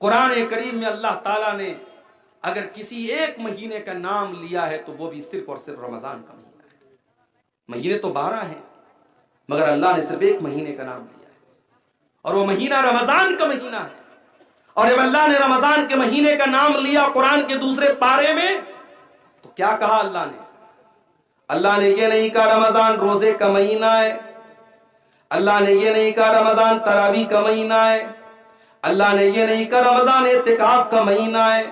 قرآن کریم میں اللہ تعالیٰ نے اگر کسی ایک مہینے کا نام لیا ہے تو وہ بھی صرف اور صرف رمضان کا مہینہ ہے۔ مہینے تو 12 ہیں مگر اللہ نے صرف ایک مہینے کا نام لیا ہے اور وہ مہینہ رمضان کا مہینہ ہے۔ اور جب اللہ نے رمضان کے مہینے کا نام لیا قرآن کے دوسرے پارے میں تو کیا کہا اللہ نے؟ اللہ نے یہ نہیں کہا رمضان روزے کا مہینہ ہے، اللہ نے یہ نہیں کہا رمضان تراویح کا مہینہ ہے، اللہ نے یہ نہیں کہا رمضان اعتکاف کا مہینہ ہے،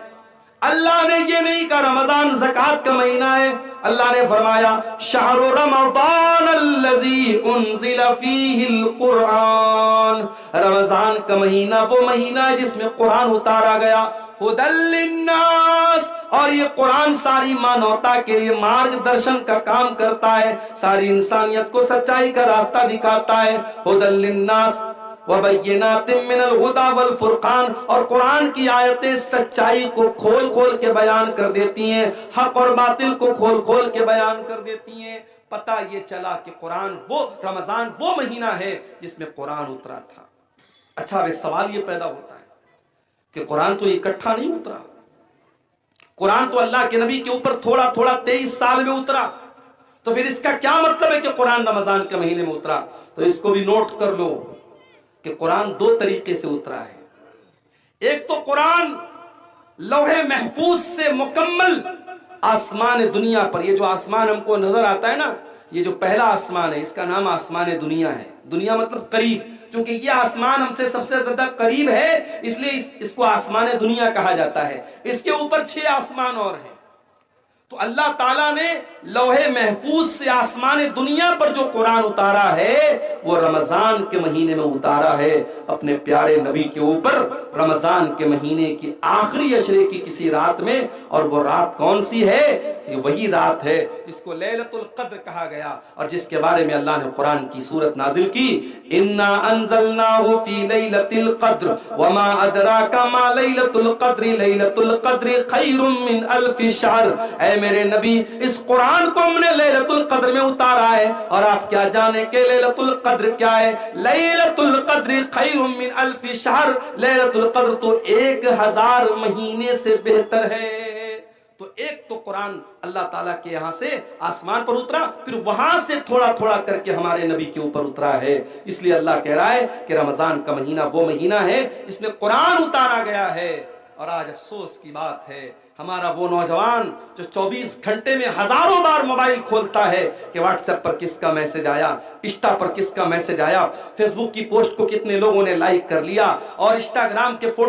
اللہ نے یہ نہیں کہا رمضان زکوٰۃ کا مہینہ ہے۔ اللہ نے فرمایا شہر رمضان الذی انزل فیہ القرآن، رمضان کا مہینہ وہ مہینہ ہے جس میں قرآن اتارا گیا، ھدی للناس، اور یہ قرآن ساری مانوتا کے لیے مارگ درشن کا کام کرتا ہے، ساری انسانیت کو سچائی کا راستہ دکھاتا ہے۔ ھدی للناس وَبَيِّنَاتٍ مِّنَ الْهُدَى وَالْفُرْقَانِ، اور قرآن کی آیتیں سچائی کو کھول کھول کے بیان کر دیتی ہیں، حق اور باطل کو کھول کھول کے بیان کر دیتی ہیں۔ پتہ یہ چلا کہ رمضان وہ مہینہ ہے جس میں قرآن اترا تھا۔ اچھا اب ایک سوال یہ پیدا ہوتا ہے کہ قرآن تو اکٹھا نہیں اترا، قرآن تو اللہ کے نبی کے اوپر تھوڑا تھوڑا 23 سال میں اترا، تو پھر اس کا کیا مطلب ہے کہ قرآن رمضان کے مہینے میں اترا؟ تو اس کو بھی نوٹ کر لو کہ قرآن 2 طریقے سے اترا ہے۔ ایک تو قرآن لوح محفوظ سے مکمل آسمان دنیا پر، یہ جو آسمان ہم کو نظر آتا ہے نا، یہ جو پہلا آسمان ہے اس کا نام آسمان دنیا ہے۔ دنیا مطلب قریب، چونکہ یہ آسمان ہم سے سب سے زیادہ قریب ہے اس لیے اس کو آسمان دنیا کہا جاتا ہے۔ اس کے اوپر 6 آسمان اور ہیں۔ تو اللہ تعالیٰ نے لوح محفوظ سے آسمان دنیا پر جو قرآن اتارا ہے وہ رمضان کے مہینے میں اتارا ہے اپنے پیارے نبی کے اوپر، رمضان کے مہینے کی آخری عشرے کی کسی رات میں۔ اور وہ رات کون سی ہے؟ یہ وہی رات ہے جس کو لیلۃ القدر کہا گیا اور جس کے بارے میں اللہ نے قرآن کی سورت نازل کی، انا انزلناہ فی لیلۃ القدر وما ادراک ما لیلۃ القدر لیلۃ القدر خیر من الف شہر۔ اے میرے نبی اس قرآن کو ہم نے لیلۃ القدر میں اتارا ہے اور آپ کیا جانے کہ لیلۃ القدر کیا ہے؟ لیلۃ القدر خیر من الف شہر، لیلۃ القدر تو 1000 مہینے سے بہتر ہے۔ تو ایک تو قرآن اللہ تعالیٰ کے یہاں سے آسمان پر اترا، پھر وہاں سے تھوڑا تھوڑا کر کے ہمارے نبی کے اوپر اترا ہے۔ اس لیے اللہ کہہ رہا ہے کہ رمضان کا مہینہ وہ مہینہ ہے جس میں قرآن اتارا گیا ہے۔ اور آج افسوس کی بات ہے ہمارا وہ نوجوان جو 24 گھنٹے میں ہزاروں بار موبائل کھولتا ہے کہ واٹس ایپ پر کس کا میسج آیا، انسٹا پر کس کا میسج آیا، فیس بک کی پوسٹ کو کتنے لوگوں نے لائک کر لیا، اور انسٹاگرام کے فوٹو